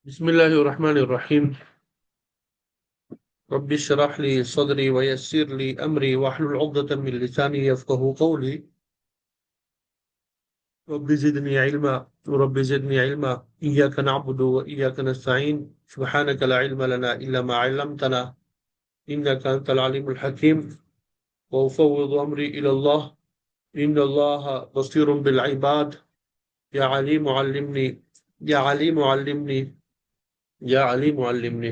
بسم الله الرحمن الرحيم. رب اشرح لي صدري ويسر لي أمري واحلل عقدة من لساني يفقه قولي. رب زدني علما ورب زدني علما. إياك نعبد وإياك نستعين سبحانك لا علم لنا إلا ما علمتنا إنك أنت العليم الحكيم. وأفوض أمري إلى الله إن الله بصير بالعباد. يا عليم علمني يا عليم علمني يا عليم علمني.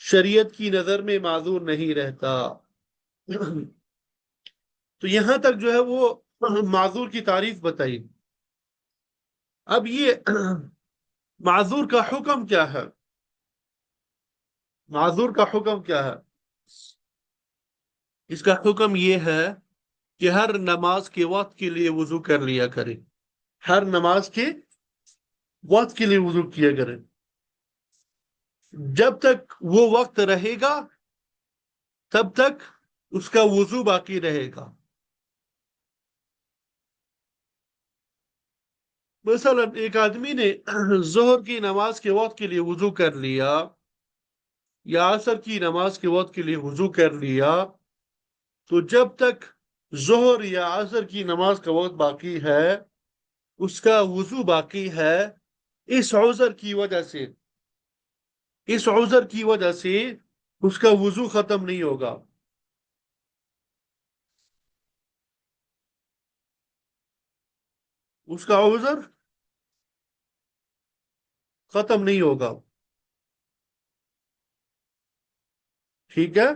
شریعت کی نظر میں معذور نہیں رہتا۔ تو یہاں تک جو ہے وہ معذور کی تعریف بتائی۔ اب یہ معذور کا حکم کیا ہے؟ معذور کا حکم کیا ہے؟ اس کا حکم یہ ہے کہ ہر نماز کے وقت کے لیے وضو کر لیا کرے، ہر نماز کے وقت کے لیے وضو کیا کرے، جب تک وہ وقت رہے گا تب تک اس کا وضو باقی رہے گا۔ مثلا ایک آدمی نے ظہر کی نماز کے وقت کے لیے وضو کر لیا یا عصر کی نماز کے وقت کے لیے وضو کر لیا، تو جب تک ظہر یا عصر کی نماز کا وقت باقی ہے اس کا وضو باقی ہے۔ اس عذر کی وجہ سے، اس عذر کی وجہ سے اس کا وضو ختم نہیں ہوگا۔ اس کا عذر ختم نہیں ہوگا، ٹھیک ہے؟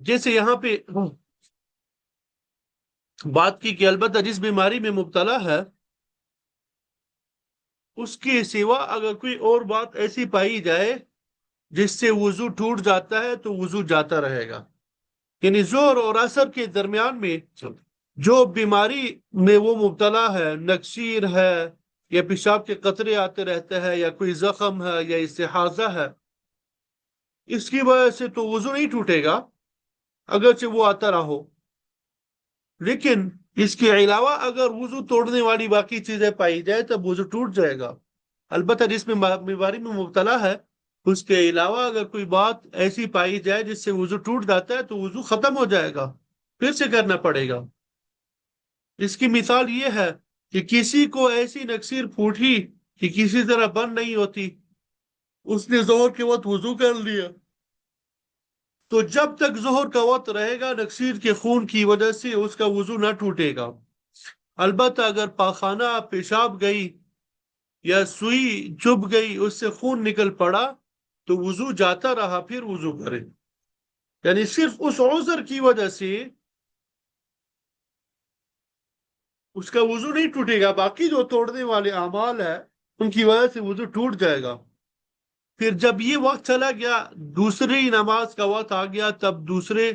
جیسے یہاں پہ بات کی کہ البتہ جس بیماری میں مبتلا ہے اس کے سوا اگر کوئی اور بات ایسی پائی جائے جس سے وضو ٹوٹ جاتا ہے تو وضو جاتا رہے گا۔ یعنی ظہر اور عصر کے درمیان میں جو بیماری میں وہ مبتلا ہے، نکسیر ہے یا پیشاب کے قطرے آتے رہتے ہیں یا کوئی زخم ہے یا استحاضہ ہے، اس کی وجہ سے تو وضو نہیں ٹوٹے گا اگرچہ وہ آتا رہو، لیکن اس کے علاوہ اگر وضو توڑنے والی باقی چیزیں پائی جائے تب وضو ٹوٹ جائے گا۔ البتہ جس میں بیماری میں مبتلا ہے اس کے علاوہ اگر کوئی بات ایسی پائی جائے جس سے وضو ٹوٹ جاتا ہے تو وضو ختم ہو جائے گا، پھر سے کرنا پڑے گا۔ اس کی مثال یہ ہے کہ کسی کو ایسی نکسیر پھوٹی کہ کسی طرح بند نہیں ہوتی، اس نے ظہر کے وقت وضو کر لیا، تو جب تک ظہر کا وقت رہے گا نکسیر کے خون کی وجہ سے اس کا وضو نہ ٹوٹے گا۔ البتہ اگر پاخانہ پیشاب گئی یا سوئی چبھ گئی اس سے خون نکل پڑا تو وضو جاتا رہا، پھر وضو کرے۔ یعنی صرف اس عذر کی وجہ سے اس کا وضو نہیں ٹوٹے گا، باقی جو توڑنے والے اعمال ہیں ان کی وجہ سے وضو ٹوٹ جائے گا۔ پھر جب یہ وقت چلا گیا، دوسری نماز کا وقت آ گیا، تب دوسرے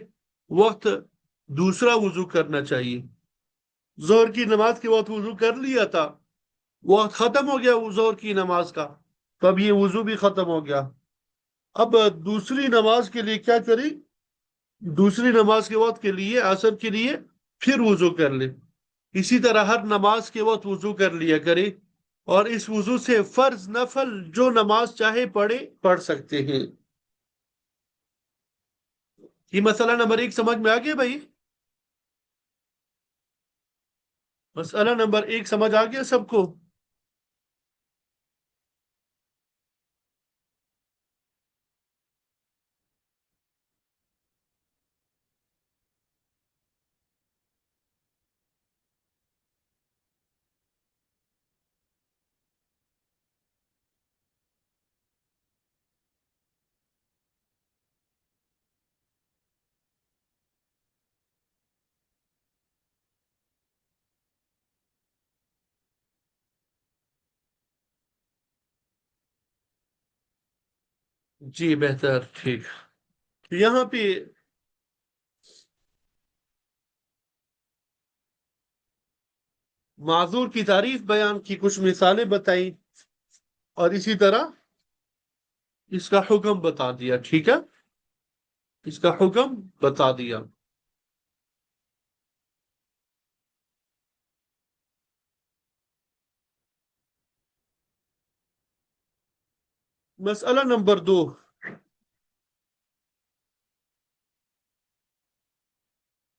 وقت دوسرا وضو کرنا چاہیے۔ ظہر کی نماز کے وقت وضو کر لیا تھا، وقت ختم ہو گیا ظہر کی نماز کا، تب یہ وضو بھی ختم ہو گیا۔ اب دوسری نماز کے لیے کیا کریں؟ دوسری نماز کے وقت کے لیے، عصر کے لیے، پھر وضو کر لے۔ اسی طرح ہر نماز کے وقت وضو کر لیا کرے، اور اس وضو سے فرض نفل جو نماز چاہے پڑھے پڑھ سکتے ہیں۔ یہ مسئلہ نمبر 1 سمجھ میں آ گیا بھائی؟ مسئلہ نمبر 1 سمجھ آ گیا سب کو؟ جی بہتر، ٹھیک۔ یہاں پہ معذور کی تعریف بیان کی، کچھ مثالیں بتائیں، اور اسی طرح اس کا حکم بتا دیا، ٹھیک ہے؟ اس کا حکم بتا دیا۔ مسئلہ نمبر 2،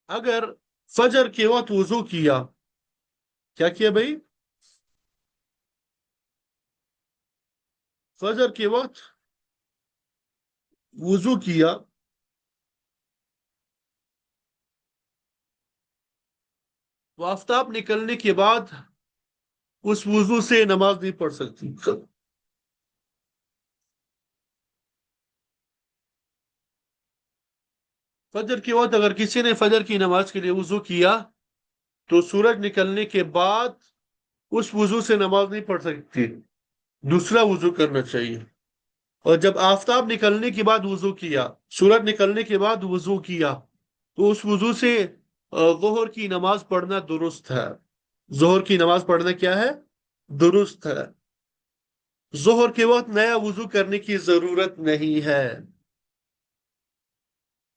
اگر فجر کے وقت وضو کیا، کیا کیا بھائی؟ فجر کے وقت وضو کیا تو آفتاب نکلنے کے بعد اس وضو سے نماز نہیں پڑھ سکتی. فجر کے وقت اگر کسی نے فجر کی نماز کے لیے وضو کیا تو سورج نکلنے کے بعد اس وضو سے نماز نہیں پڑھ سکتی، دوسرا وضو کرنا چاہیے. اور جب آفتاب نکلنے کے بعد وضو کیا، سورج نکلنے کے بعد وضو کیا، تو اس وضو سے ظہر کی نماز پڑھنا درست ہے. ظہر کی نماز پڑھنا کیا ہے؟ درست ہے. ظہر کے وقت نیا وضو کرنے کی ضرورت نہیں ہے.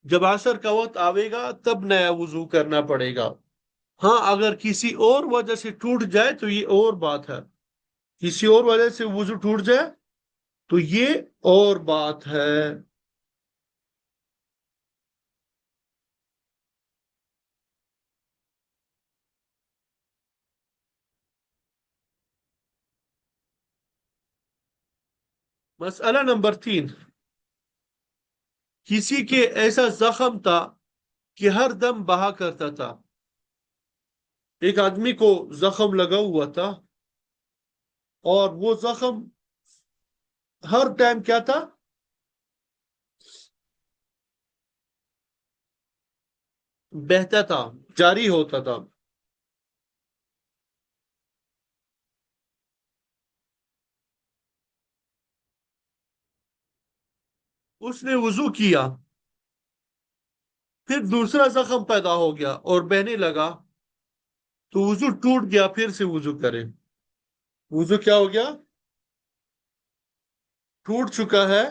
جب عصر کا وقت آئے گا تب نیا وضو کرنا پڑے گا. ہاں اگر کسی اور وجہ سے ٹوٹ جائے تو یہ اور بات ہے. کسی اور وجہ سے وضو ٹوٹ جائے تو یہ اور بات ہے. مسئلہ نمبر 3، کسی کے ایسا زخم تھا کہ ہر دم بہا کرتا تھا. ایک آدمی کو زخم لگا ہوا تھا اور وہ زخم ہر ٹائم کیا تھا؟ بہتا تھا، جاری ہوتا تھا. اس نے وضو کیا، پھر دوسرا زخم پیدا ہو گیا اور بہنے لگا، تو وضو ٹوٹ گیا، پھر سے وضو کرے. وضو کیا ہو گیا؟ ٹوٹ چکا ہے،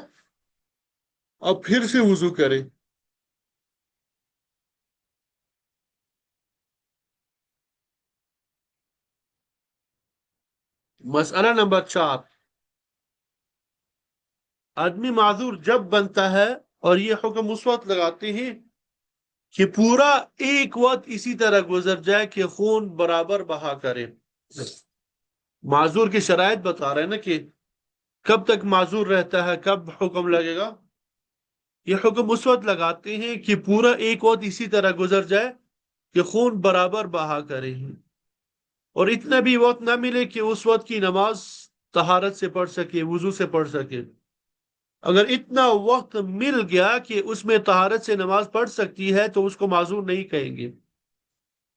اب پھر سے وضو کرے. مسئلہ نمبر 4، آدمی معذور جب بنتا ہے اور یہ حکم اس وقت لگاتے ہیں کہ پورا ایک وقت اسی طرح گزر جائے کہ خون برابر بہا کرے. معذور کی شرائط بتا رہے ہیں نا کہ کب تک معذور رہتا ہے، کب حکم لگے گا. یہ حکم اس وقت لگاتے ہیں کہ پورا ایک وقت اسی طرح گزر جائے کہ خون برابر بہا کرے، اور اتنا بھی وقت نہ ملے کہ اس وقت کی نماز طہارت سے پڑھ سکے، وضو سے پڑھ سکے. اگر اتنا وقت مل گیا کہ اس میں طہارت سے نماز پڑھ سکتی ہے تو اس کو معذور نہیں کہیں گے،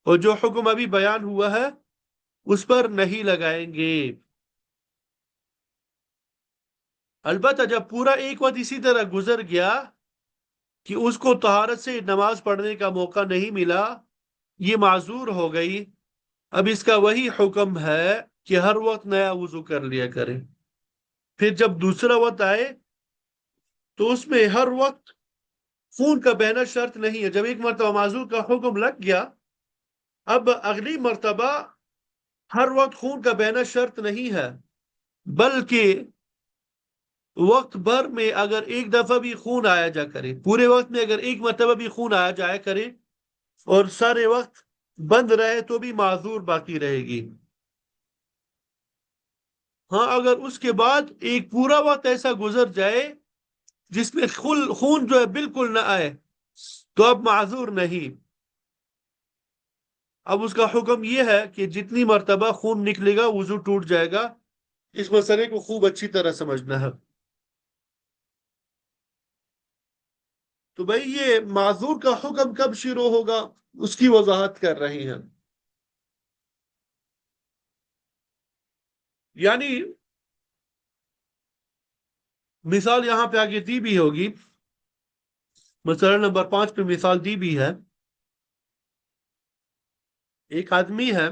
اور جو حکم ابھی بیان ہوا ہے اس پر نہیں لگائیں گے. البتہ جب پورا ایک وقت اسی طرح گزر گیا کہ اس کو طہارت سے نماز پڑھنے کا موقع نہیں ملا، یہ معذور ہو گئی، اب اس کا وہی حکم ہے کہ ہر وقت نیا وضو کر لیا کرے. پھر جب دوسرا وقت آئے تو اس میں ہر وقت خون کا بہنا شرط نہیں ہے. جب ایک مرتبہ معذور کا حکم لگ گیا، اب اگلی مرتبہ ہر وقت خون کا بہنا شرط نہیں ہے، بلکہ وقت بھر میں اگر ایک دفعہ بھی خون آیا جا کرے، پورے وقت میں اگر ایک مرتبہ بھی خون آیا جایا کرے اور سارے وقت بند رہے تو بھی معذور باقی رہے گی. ہاں اگر اس کے بعد ایک پورا وقت ایسا گزر جائے جس میں خون جو ہے بالکل نہ آئے تو اب معذور نہیں. اب اس کا حکم یہ ہے کہ جتنی مرتبہ خون نکلے گا وضو ٹوٹ جائے گا. اس مسئلے کو خوب اچھی طرح سمجھنا ہے. تو بھائی یہ معذور کا حکم کب شروع ہوگا اس کی وضاحت کر رہی ہیں. یعنی مثال یہاں پہ آگے دی بھی ہوگی، مسئلہ نمبر 5 پہ مثال دی بھی ہے. ایک آدمی ہے،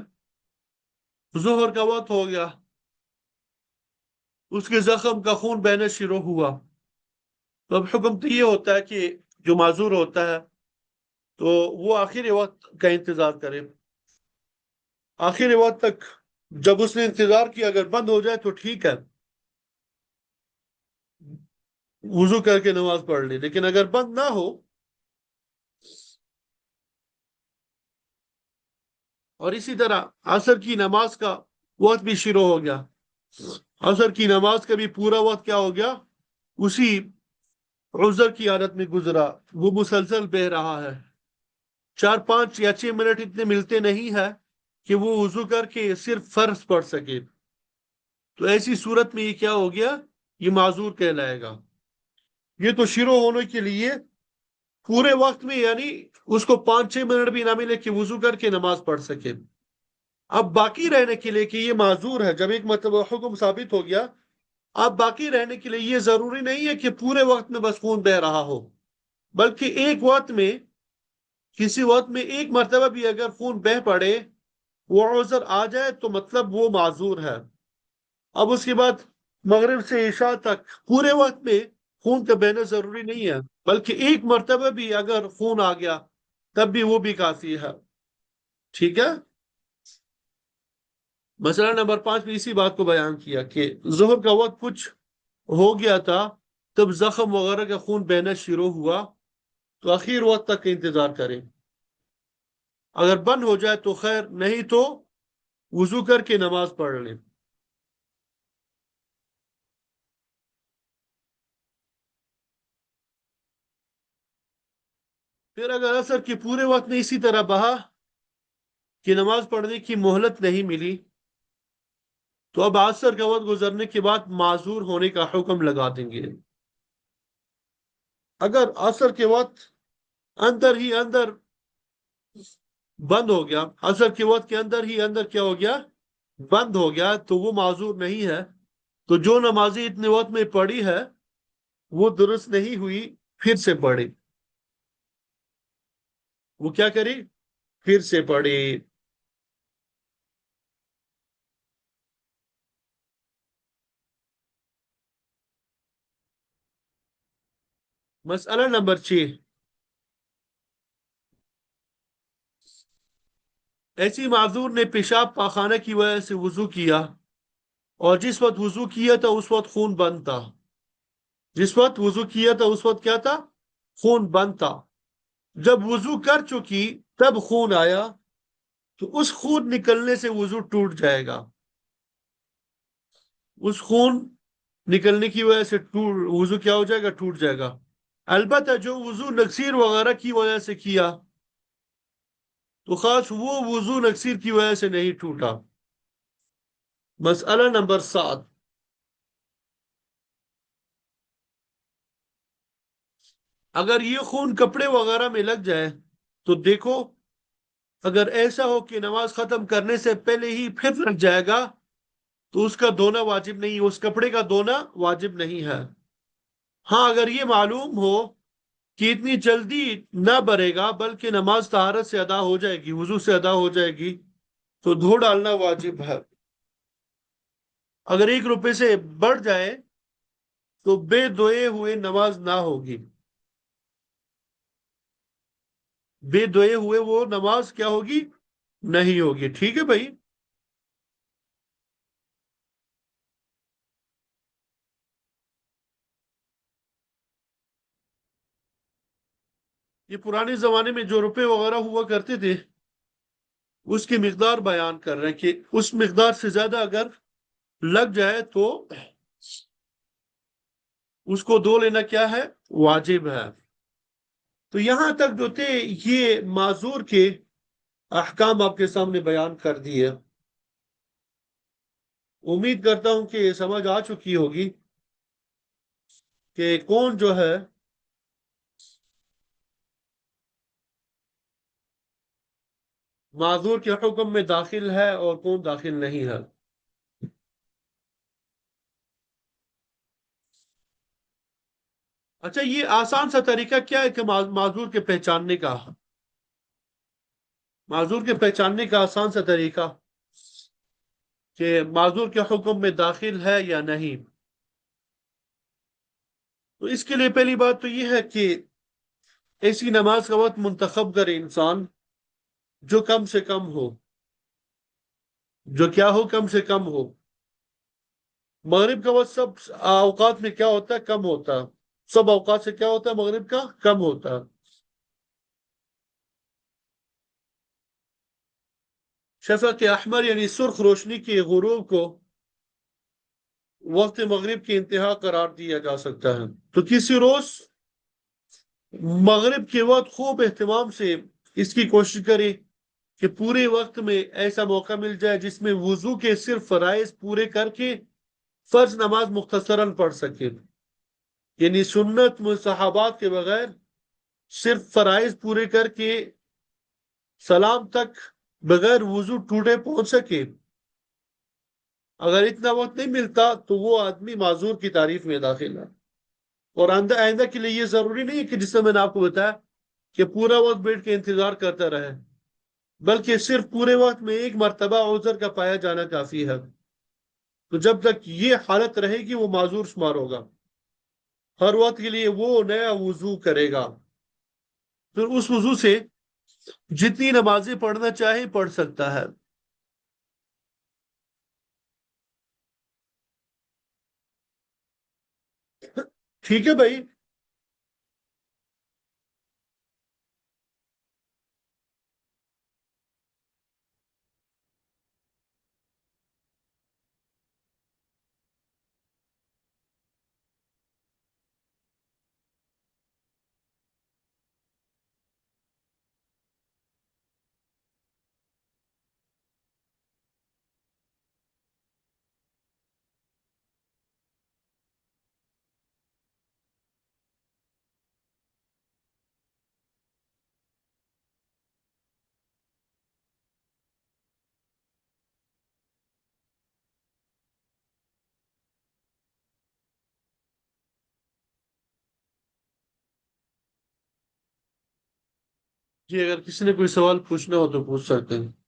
ظہر کا وقت ہو گیا، اس کے زخم کا خون بہنا شروع ہوا، تو اب حکم تو یہ ہوتا ہے کہ جو معذور ہوتا ہے تو وہ آخری وقت کا انتظار کرے. آخری وقت تک جب اس نے انتظار کیا، اگر بند ہو جائے تو ٹھیک ہے، وضو کر کے نماز پڑھ لی. لیکن اگر بند نہ ہو اور اسی طرح عصر کی نماز کا وقت بھی شروع ہو گیا، عصر کی نماز کا بھی پورا وقت کیا ہو گیا، اسی عذر کی حالت میں گزرا، وہ مسلسل بہ رہا ہے، 4 5 یا 6 منٹ اتنے ملتے نہیں ہے کہ وہ وضو کر کے صرف فرض پڑھ سکے، تو ایسی صورت میں یہ کیا ہو گیا؟ یہ معذور کہلائے گا۔ یہ تو شروع ہونے کے لیے پورے وقت میں، یعنی اس کو 5-6 منٹ بھی نہ ملے کہ وضو کر کے نماز پڑھ سکے۔ اب باقی رہنے کے لیے کہ یہ معذور ہے، جب ایک مرتبہ حکم ثابت ہو گیا، اب باقی رہنے کے لیے یہ ضروری نہیں ہے کہ پورے وقت میں بس خون بہ رہا ہو، بلکہ ایک وقت میں، کسی وقت میں ایک مرتبہ بھی اگر خون بہ پڑے، وہ عذر آ جائے، تو مطلب وہ معذور ہے۔ اب اس کے بعد مغرب سے عشاء تک پورے وقت میں خون کا بہنا ضروری نہیں ہے، بلکہ ایک مرتبہ بھی اگر خون آ گیا تب بھی وہ بھی کافی ہے۔ ٹھیک ہے؟ مسئلہ نمبر 5 میں اسی بات کو بیان کیا کہ ظہر کا وقت کچھ ہو گیا تھا، تب زخم وغیرہ کا خون بہنا شروع ہوا، تو اخیر وقت تک انتظار کریں۔ اگر بند ہو جائے تو خیر، نہیں تو وضو کر کے نماز پڑھ لیں۔ پھر اگر عصر کے پورے وقت میں اسی طرح بہا کہ نماز پڑھنے کی مہلت نہیں ملی، تو اب عصر کا وقت گزرنے کے بعد معذور ہونے کا حکم لگا دیں گے۔ اگر عصر کے وقت اندر ہی اندر بند ہو گیا، عصر کے وقت کے اندر ہی اندر کیا ہو گیا؟ بند ہو گیا، تو وہ معذور نہیں ہے۔ تو جو نمازی اتنے وقت میں پڑھی ہے وہ درست نہیں ہوئی، پھر سے پڑھی۔ وہ کیا کری؟ پھر سے پڑھی۔ مسئلہ نمبر 6، ایسی معذور نے پیشاب پاخانہ کی وجہ سے وضو کیا، اور جس وقت وضو کیا تھا اس وقت خون بند تھا۔ جس وقت وضو کیا تھا اس وقت کیا تھا؟ خون بند تھا۔ جب وضو کر چکی تب خون آیا، تو اس خون نکلنے سے وضو ٹوٹ جائے گا۔ اس خون نکلنے کی وجہ سے وضو کیا ہو جائے گا؟ ٹوٹ جائے گا۔ البتہ جو وضو نکسیر وغیرہ کی وجہ سے کیا، تو خاص وہ وضو نکسیر کی وجہ سے نہیں ٹوٹا۔ مسئلہ نمبر 7، اگر یہ خون کپڑے وغیرہ میں لگ جائے تو دیکھو، اگر ایسا ہو کہ نماز ختم کرنے سے پہلے ہی پھر لگ جائے گا، تو اس کا دھونا واجب نہیں، اس کپڑے کا دھونا واجب نہیں ہے۔ ہاں، اگر یہ معلوم ہو کہ اتنی جلدی نہ بھرے گا بلکہ نماز طہارت سے ادا ہو جائے گی، وضو سے ادا ہو جائے گی، تو دھو ڈالنا واجب ہے۔ اگر 1 روپے سے بڑھ جائے تو بے دھوئے ہوئے نماز نہ ہوگی۔ بے دھوئے ہوئے وہ نماز کیا ہوگی؟ نہیں ہوگی۔ ٹھیک ہے بھائی؟ یہ پرانے زمانے میں جو روپے وغیرہ ہوا کرتے تھے، اس کی مقدار بیان کر رہے ہیں کہ اس مقدار سے زیادہ اگر لگ جائے تو اس کو دھو لینا کیا ہے؟ واجب ہے۔ تو یہاں تک جو تھے یہ معذور کے احکام آپ کے سامنے بیان کر دیے۔ امید کرتا ہوں کہ سمجھ آ چکی ہوگی کہ کون جو ہے معذور کے حکم میں داخل ہے اور کون داخل نہیں ہے۔ اچھا، یہ آسان سا طریقہ کیا ہے کہ معذور کے پہچاننے کا؟ معذور کے پہچاننے کا آسان سا طریقہ کہ معذور کے حکم میں داخل ہے یا نہیں، تو اس کے لیے پہلی بات تو یہ ہے کہ ایسی نماز کا وقت منتخب کرے انسان جو کم سے کم ہو، جو کیا ہو؟ کم سے کم ہو۔ مغرب کا وقت سب اوقات میں کیا ہوتا ہے؟ کم ہوتا ہے۔ سب اوقات سے کیا ہوتا ہے؟ مغرب کا کم ہوتا ہے۔ شفق احمر یعنی سرخ روشنی کے غروب کو وقت مغرب کی انتہا قرار دیا جا سکتا ہے۔ تو کسی روز مغرب کے وقت خوب اہتمام سے اس کی کوشش کرے کہ پورے وقت میں ایسا موقع مل جائے جس میں وضو کے صرف فرائض پورے کر کے فرض نماز مختصراً پڑھ سکے، یعنی سنت مستحبات کے بغیر صرف فرائض پورے کر کے سلام تک بغیر وضو ٹوٹے پہنچ سکے۔ اگر اتنا وقت نہیں ملتا تو وہ آدمی معذور کی تعریف میں داخل ہے۔ اور آئندہ کے لیے یہ ضروری نہیں ہے کہ جس سے میں نے آپ کو بتایا کہ پورا وقت بیٹھ کے انتظار کرتا رہے، بلکہ صرف پورے وقت میں ایک مرتبہ عذر کا پایا جانا کافی ہے۔ تو جب تک یہ حالت رہے گی وہ معذور شمار ہوگا، ہر وقت کے لیے وہ نیا وضو کرے گا، پھر اس وضو سے جتنی نمازیں پڑھنا چاہے پڑھ سکتا ہے۔ ٹھیک ہے بھائی۔ جی اگر کسی نے کوئی سوال پوچھنا ہو تو پوچھ سکتے ہیں۔